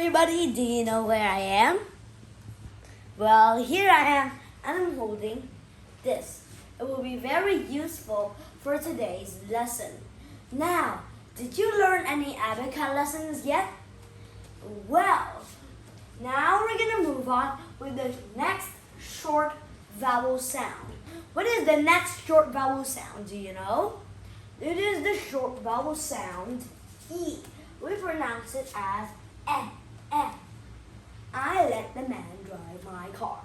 everybody, do you know where I am? Well, here I am and I'm holding this. It will be very useful for today's lesson. Now, did you learn any abacus lessons yet? Well, now we're gonna move on with the next short vowel sound. What is the next short vowel sound, do you know? It is the short vowel sound E. We pronounce it as eh, eh. I let the man drive my car.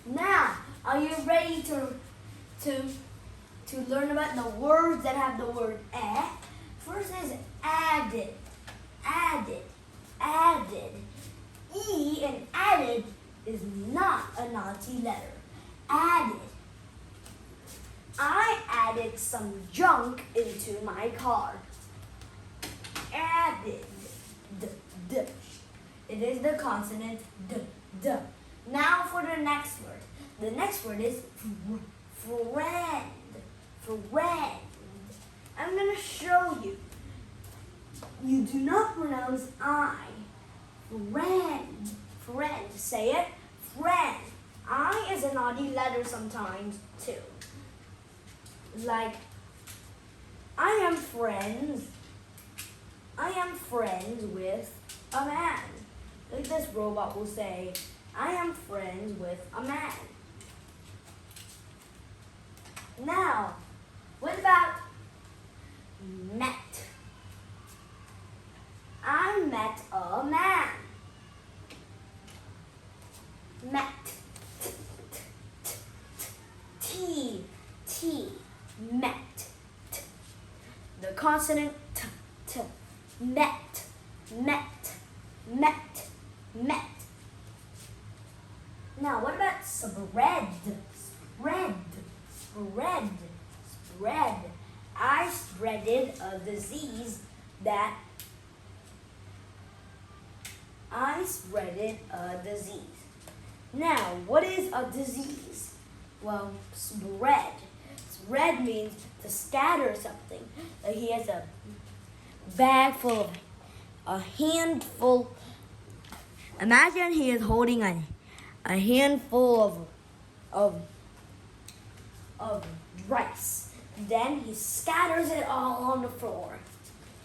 Now, are you ready to learn about the words that have the word eh? First is added, added, added. E in added is not a naughty letter. Added. I added some junk into my car. Added. D, d. It is the consonant d, d. Now for the next word. The next word is friend. Friend. I'm going to show you. You do not pronounce I. Friend. Friend. Say it. Friend. I is a naughty letter sometimes too. Like, I am friends with a man. Like this robot will say, I am friends with a man. Now, what about met? I met a man. Met. T. T. Met. T. The consonant t. T. Met. Met. Met. Met. Now, what about spread? Spread. Spread. Spread. I spreaded a disease that Now, what is a disease? Well, spread. Spread means to scatter something. Like he has a bag full of a handful. Imagine he is holding a handful of rice. Then he scatters it all on the floor.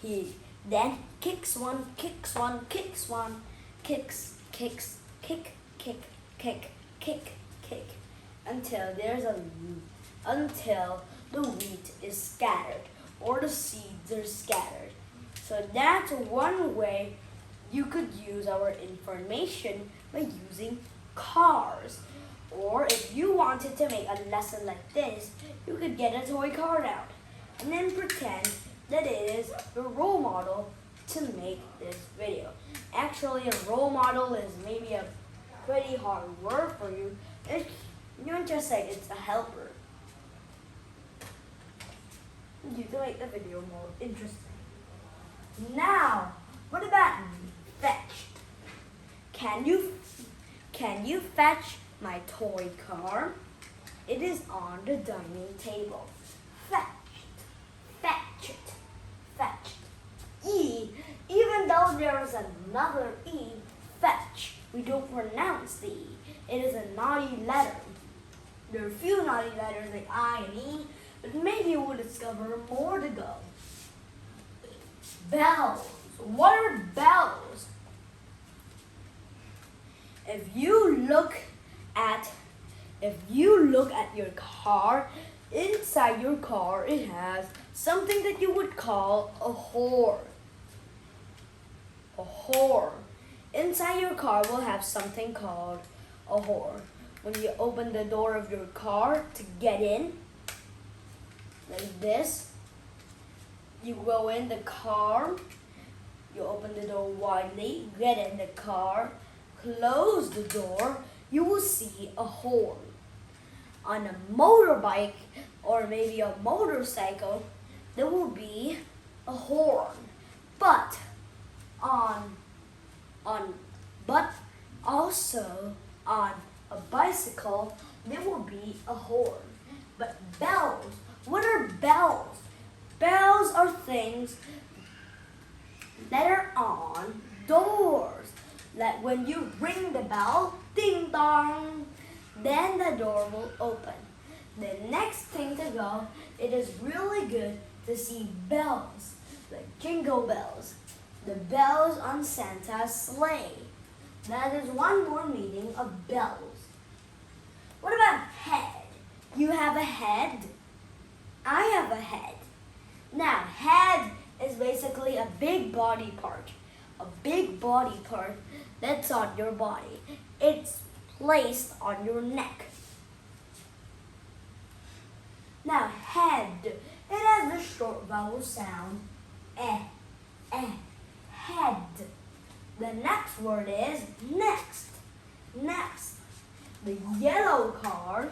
He then kicks one, kicks one, kicks one, kicks, kick, kick, until the wheat is scattered or the seeds are scattered. So that's one way you could use our information by using cars. Or if you wanted to make a lesson like this, you could get a toy car out and then pretend that it is the role model to make this video. Actually, a role model is maybe a pretty hard word for you. You don't just say it's a helper. You can make the video more interesting. Now, what about fetch? Can you fetch my toy car? It is on the dining table. Fetched, fetched, fetched. E, even though there is another E, fetch, we don't pronounce the E. It is a naughty letter. There are a few naughty letters like I and E, but maybe we'll discover more to go. Bells. What are bells? If you look at your car, inside your car it has something that you would call a horn. A horn. Inside your car will have something called a horn. When you open the door of your car to get in, like this, you go in the car, you open the door widely, get in the car, close the door, you will see a horn. On a motorbike or maybe a motorcycle, there will be a horn. But also on a bicycle, there will be a horn. But bells, what are bells? Bells are things Letter on, doors. Like when you ring the bell, ding dong, then the door will open. The next thing to go, it is really good to see bells, like jingle bells, the bells on Santa's sleigh. That is one more meaning of bells. What about head? You have a head? I have a head. Now, head is basically a big body part. A big body part that's on your body. It's placed on your neck. Now, head. It has the short vowel sound eh, head. The next word is next. Next. The yellow car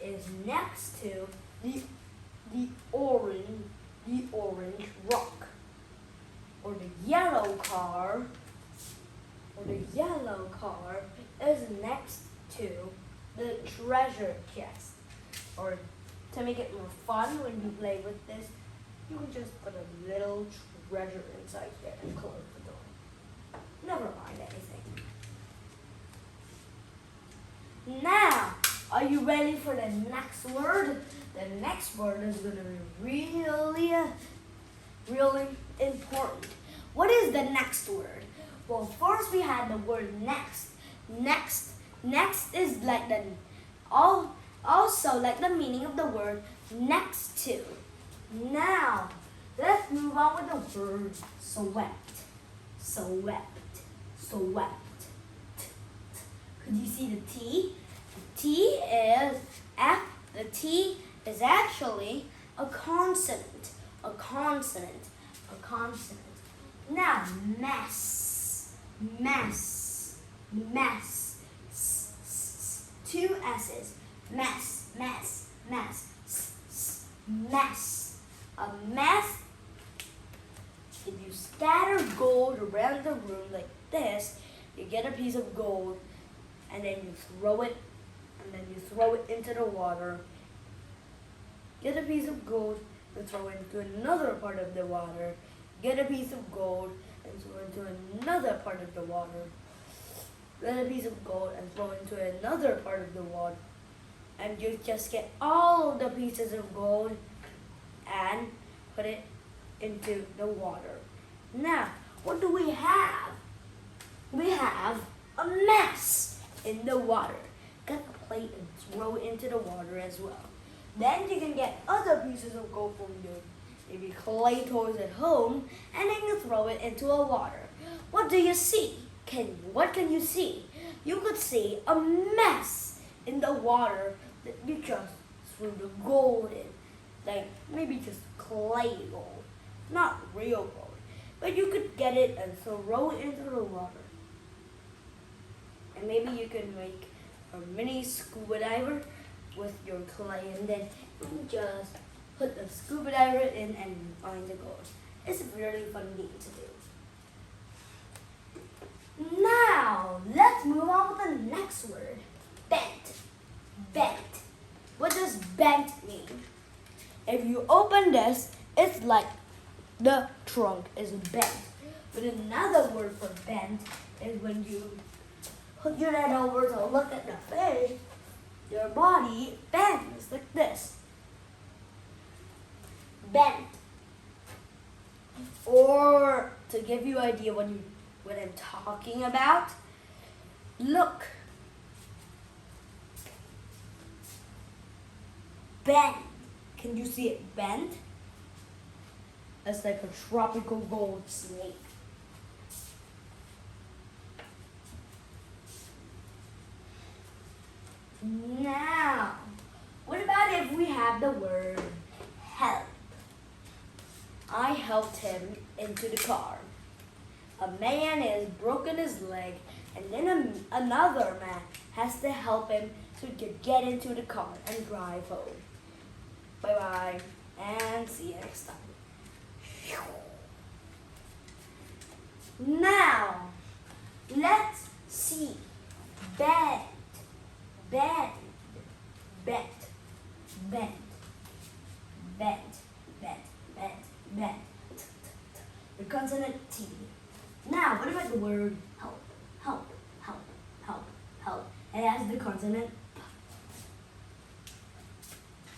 is next to the orange rock. Or the yellow car is next to the treasure chest. Or to make it more fun when you play with this, you can just put a little treasure inside here and close the door. Never mind anything. Now, are you ready for the next word? The next word is going to be really important. What is the next word? Well, first we had the word next. Next is like also like the meaning of the word next to. Now, let's move on with the word swept. Swept. Could you see the T? The T is actually a consonant. Now, mess. Two S's. Mess. A mess. If you scatter gold around the room like this, you get a piece of gold, and then you throw it into the water. Get a piece of gold and throw it into another part of the water. Get a piece of gold and throw it into another part of the water. Get a piece of gold and throw it into another part of the water. And you just get all of the pieces of gold and put it into the water. Now, what do we have? We have a mess in the water. Get a plate and throw it into the water as well. Then you can get other pieces of gold from your maybe clay toys at home, and then you throw it into a water. What do you see? What can you see? You could see a mess in the water that you just threw the gold in. Like maybe just clay gold, not real gold. But you could get it and throw it into the water. And maybe you can make a mini scuba diver with your clay, and then you just put the scuba diver in and find the gold. It's a really fun game to do. Now, let's move on with the next word. Bent. What does bent mean? If you open this, it's like the trunk is bent. But another word for bent is when you put your head over to look at the fish, your body bends like this. Bent. Or to give you an idea what I'm talking about, look. Bend. Can you see it bend? It's like a tropical gold snake. Now, what about if we have the word help? I helped him into the car. A man has broken his leg, and then another man has to help him to get into the car and drive home. Bye-bye, and see you next time. Now, let's see. Bend. the consonant T. Now, what about the word help? Help, help, help, help. It has the consonant P.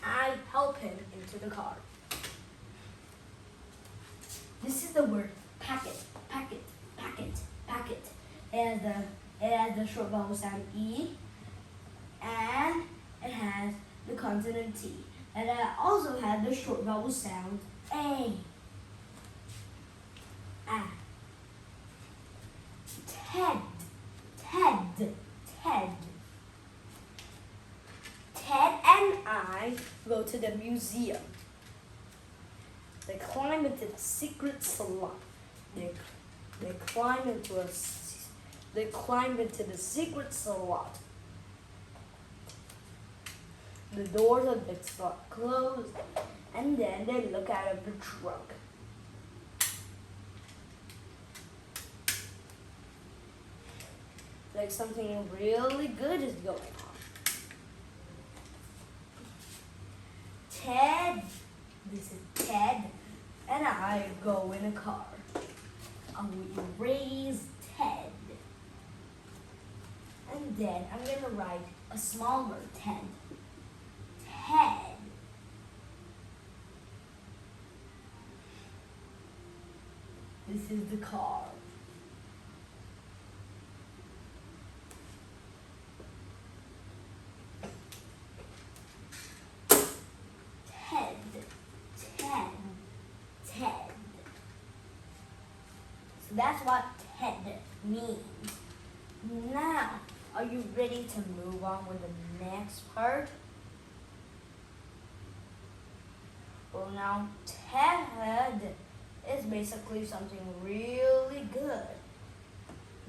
I help him into the car. This is the word packet, packet, packet, packet. It has the short vowel sound E, and it has the consonant T. And it also has the short vowel sound A. Ted, Ted, Ted. Ted and I go to the museum. They climb into the secret salon. They climb into the secret salon. The doors of the salon closed, and then they look out of the trunk. Like something really good is going on. Ted, this is Ted, and I go in a car. And we erase Ted. And then I'm gonna write a smaller Ted. Ted. This is the car. Ted, Ted, Ted. So that's what Ted means. Now, are you ready to move on with the next part? Well, now, Ted is basically something really good.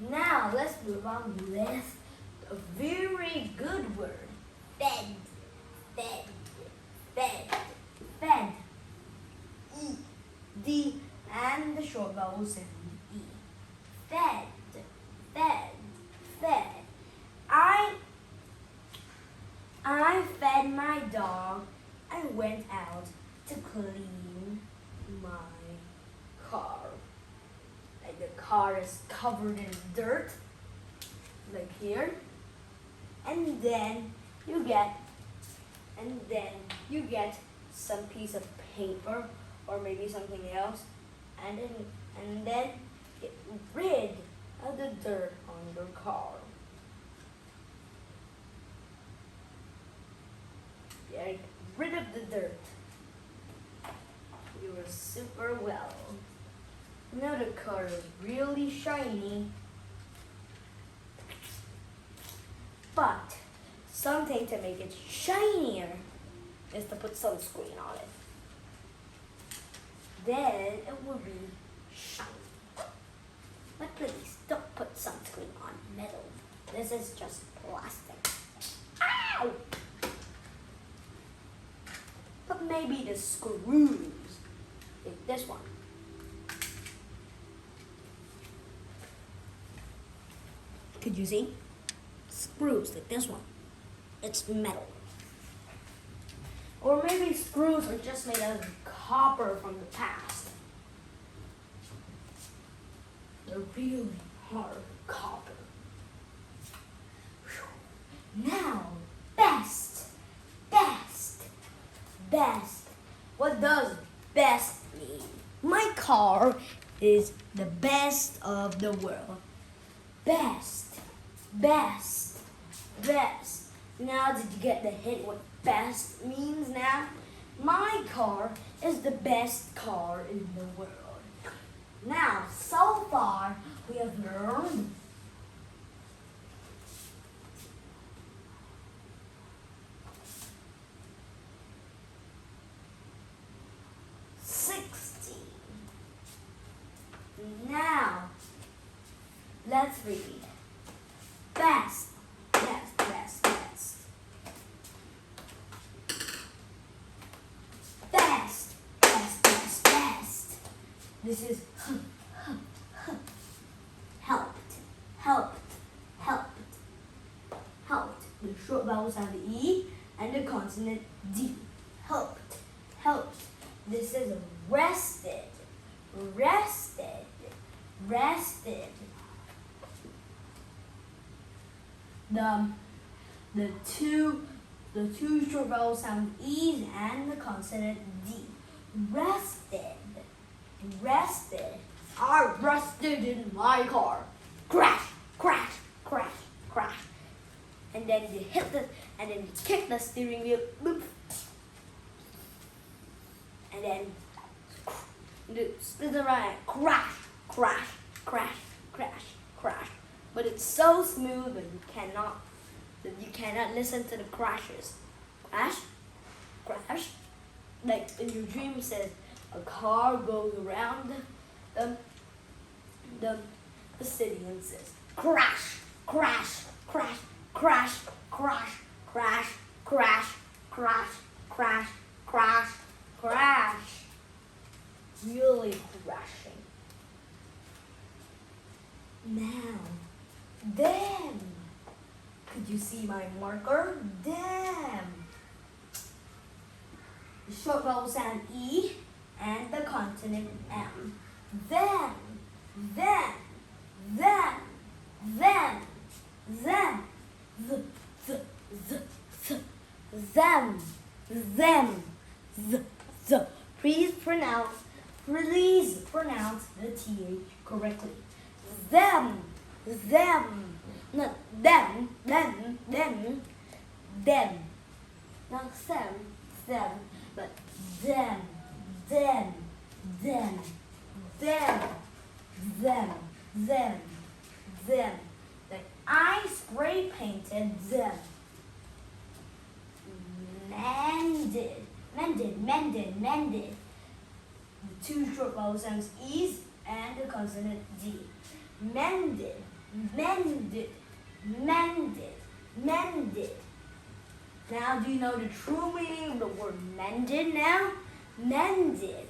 Now, let's move on with a very good word. Fed, fed, fed, fed. E, D, and the short vowel sound E. Fed, fed, fed. I fed my dog and went out to clean my car. Like the car is covered in dirt, like here. And then you get some piece of paper or maybe something else, and then get rid of the dirt on your car. Get rid of the dirt. You were super well. Now the car is really shiny. But something to make it shinier is to put sunscreen on it. Then it will be shiny. But please don't put sunscreen on metal. This is just plastic. Ow! But maybe the screws, like this one. Could you see? Screws like this one. It's metal. Or maybe screws are just made out of copper from the past. They're really hard copper. Whew. Now, best, best, best. What does best mean? My car is the best of the world. Best, best, best. Now did you get the hint what best means now? My car is the best car in the world. Now, so far, we have learned Now, let's read. Best, best, best, best. Best, best, best, best. This is helped, helped, helped, helped. The short vowels have the E and the consonant D. Helped, helped. This is rested, rested, rested. The two short vowel sound E's and the consonant D. Rested, rested. I rested in my car. Crash, crash, crash, crash. And then you kick the steering wheel. Boop. And then spin around. Crash, crash, crash, crash, crash. But it's so smooth that you cannot listen to the crashes. Crash, crash. Like in your dream, it says a car goes around the city and says crash, crash, crash, crash, crash, crash, crash, crash, crash, crash, crash. Really crashing. Now, then, could you see my marker? Damn. The short vowel sound E and the consonant M. Then, them, Please pronounce the TH correctly. Them, not them, not them, but them, Like I spray painted them. Mended. The two short vowel sounds E's and the consonant D. Mended. Now, do you know the true meaning of the word mended now? Mended.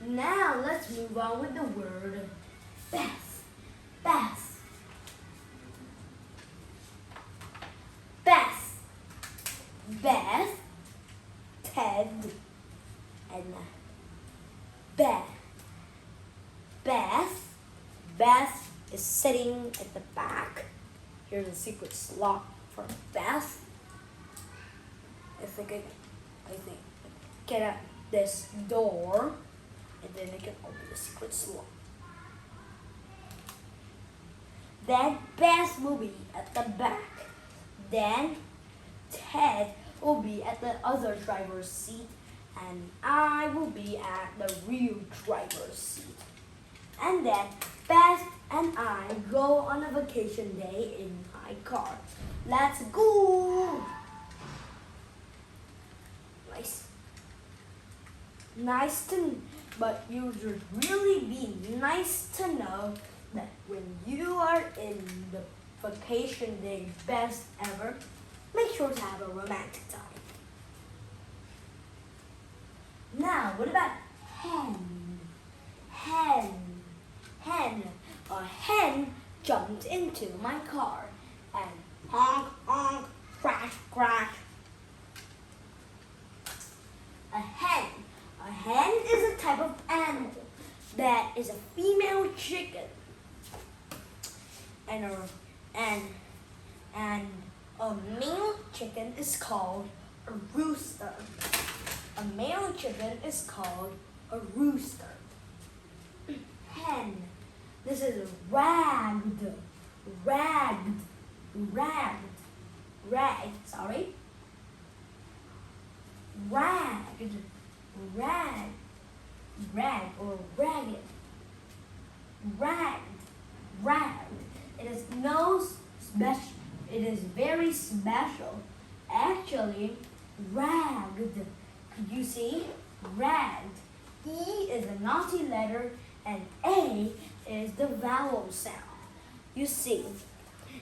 Now, let's move on with the word Beth. Ted, and Beth. Beth is sitting at the back. Here's a secret slot for Beth. I think get at this door, and then I can open the secret slot. Then Beth will be at the back. Then Ted will be at the other driver's seat, and I will be at the real driver's seat. And then Beth and I go on a vacation day in my car. Let's go! But you should really be nice to know that when you are in the vacation day best ever, make sure to have a romantic time. Now, what about hen? A hen jumped into my car and honk, honk, crash, crash. A hen is a type of animal that is a female chicken. And a male chicken is called a rooster. A male chicken is called a rooster. Hen. This is ragged. Sorry. Ragged or ragged. It is very special. Actually, ragged. Could you see? Ragged. E is a naughty letter and A is the vowel sound. You see,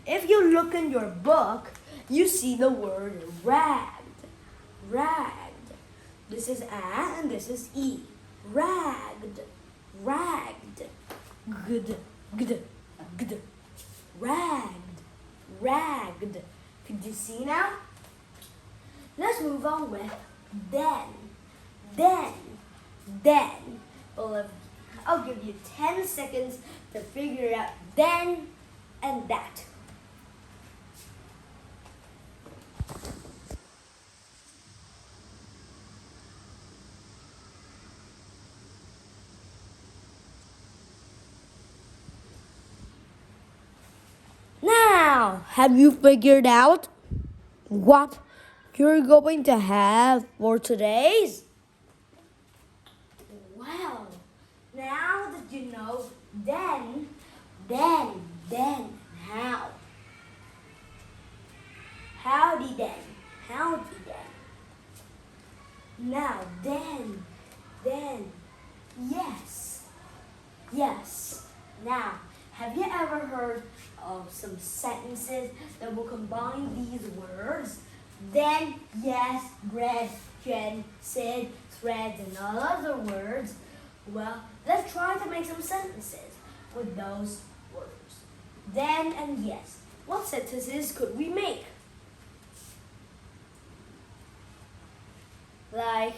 if you look in your book, you see the word ragged. This is A and this is E. Ragged. Good. Ragged. Could you see now? Let's move on with then. then. Well, I'll give you 10 seconds to figure out then and that. Now, have you figured out what you're going to have for today's? Well, now that you know then, how? Howdy then. Now, then, yes. Now, have you ever heard of some sentences that will combine these words? Then, yes, bread, Jen, said, threads, and all other words. Well, let's try to make some sentences with those words. Then and yes. What sentences could we make? Like,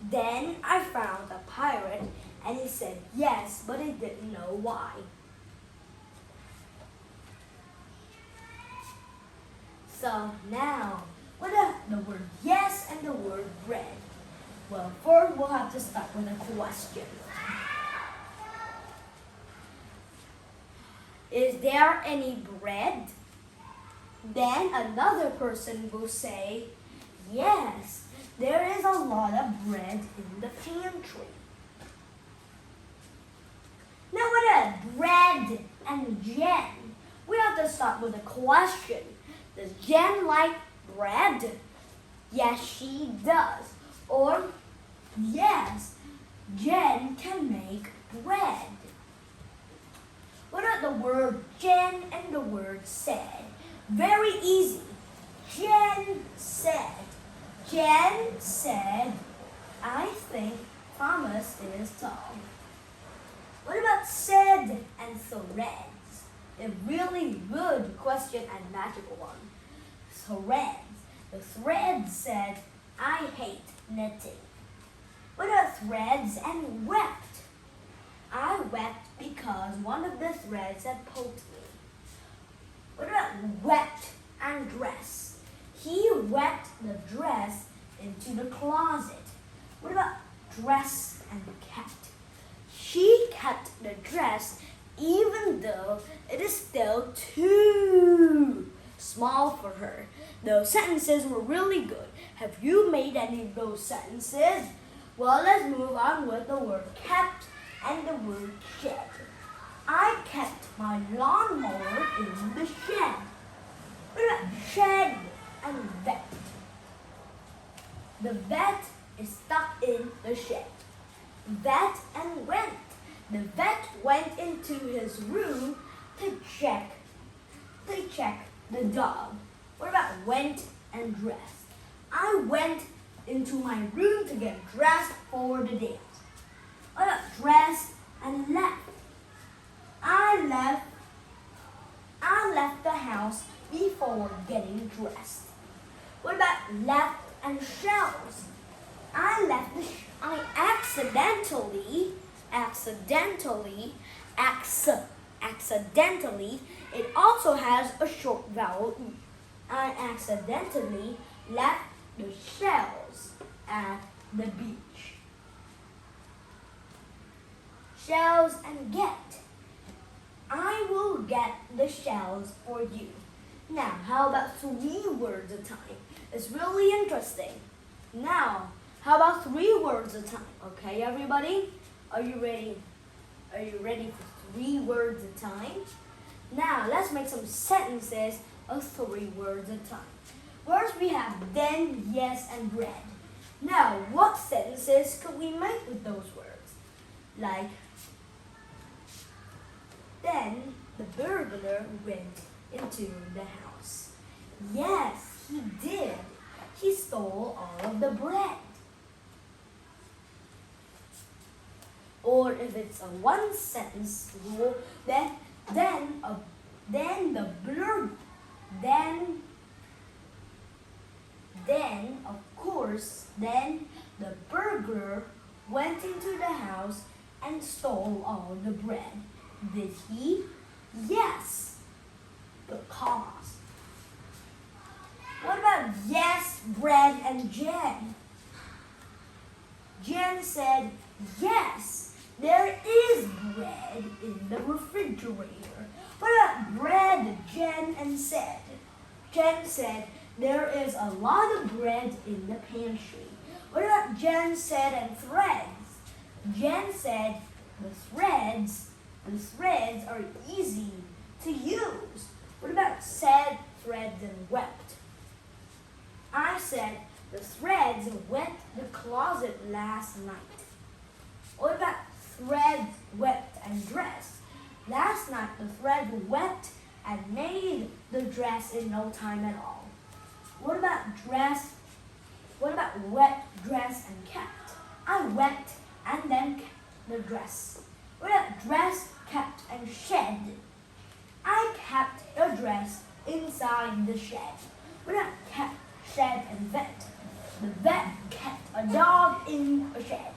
then I found a pirate and he said yes, but he didn't know why. So now, what are the word yes and the word bread? Well, first we'll have to start with a question. Is there any bread? Then another person will say, yes, there is a lot of bread in the pantry. Now what are bread and Jen? We have to start with a question. Does Jen like bread? Yes, she does. Or, yes, Jen can make bread. What are the word Jen and the word said? Very easy. Jen said, I think Thomas is tall. What about said and threads? A really good question and magical one. Threads. The thread said, I hate knitting. What are threads and wept? I wept because one of the threads had poked me. What about wept and dress? He wept the dress into the closet. What about dress and kept? She kept the dress even though it is still too small for her. Those sentences were really good. Have you made any of those sentences? Well, let's move on with the word kept and the word shed. I kept my lawnmower in the shed. What about shed and vet? The vet is stuck in the shed. Vet and went. The vet went into his room to check the dog. What about went and dressed? I went into my room to get dressed for the dance. What about dressed and left? I left the house before getting dressed. What about left and shells? I accidentally, it also has a short vowel E. I accidentally left the shells at the beach. Shells and get. I will get the shells for you. Now, how about 3 words at a time? It's really interesting. Now, how about 3 words at a time? Okay, everybody? Are you ready? Are you ready for 3 words at a time? Now, let's make some sentences of 3 words at a time. First, we have then, yes, and bread. Now, what sentences could we make with those words? Like, then the burglar went into the house. Yes, he did. He stole all of the bread. Or if it's a one sentence rule, then Then, of course, then the burglar went into the house and stole all the bread. Did he? Yes, because. What about yes, bread, and Jen? Jen said, yes, there is bread in the refrigerator. What about bread? Jen said, there is a lot of bread in the pantry. What about Jen said and threads? Jen said, the threads are easy to use. What about said, threads, and wept? I said, the threads wet the closet last night. What about threads, wept, and dressed? Last night the thread wept and made the dress in no time at all. What about dress? What about wet, dress, and kept? I wept and then kept the dress. What about dress, kept, and shed? I kept the dress inside the shed. What about kept, shed, and vet? The vet kept a dog in a shed.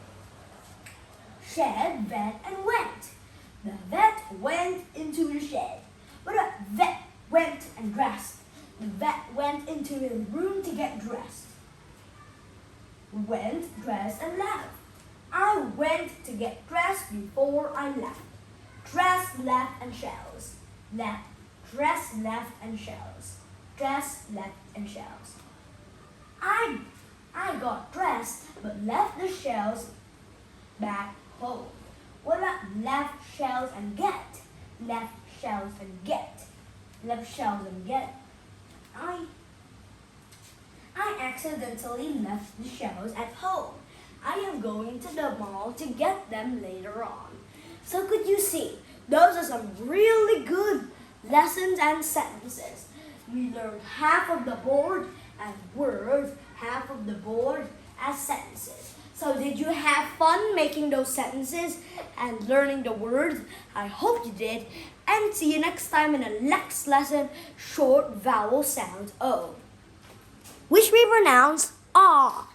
Shed, vet, and went. The vet went into the shed. What about vet went and dressed? The vet went into his room to get dressed. Went, dressed, and left. I went to get dressed before I left. Dress, left, and shells. Left. Dress, left, and shells. Dress, left, and shells. I got dressed but left the shells back home. What about left shells and get? Left shells and get. Left shells and get. I accidentally left the shells at home. I am going to the mall to get them later on. So could you see, those are some really good lessons and sentences. We learned half of the board as words, half of the board as sentences. So did you have fun making those sentences and learning the words? I hope you did. And see you next time in the next lesson, short vowel sounds O, which we pronounce ah.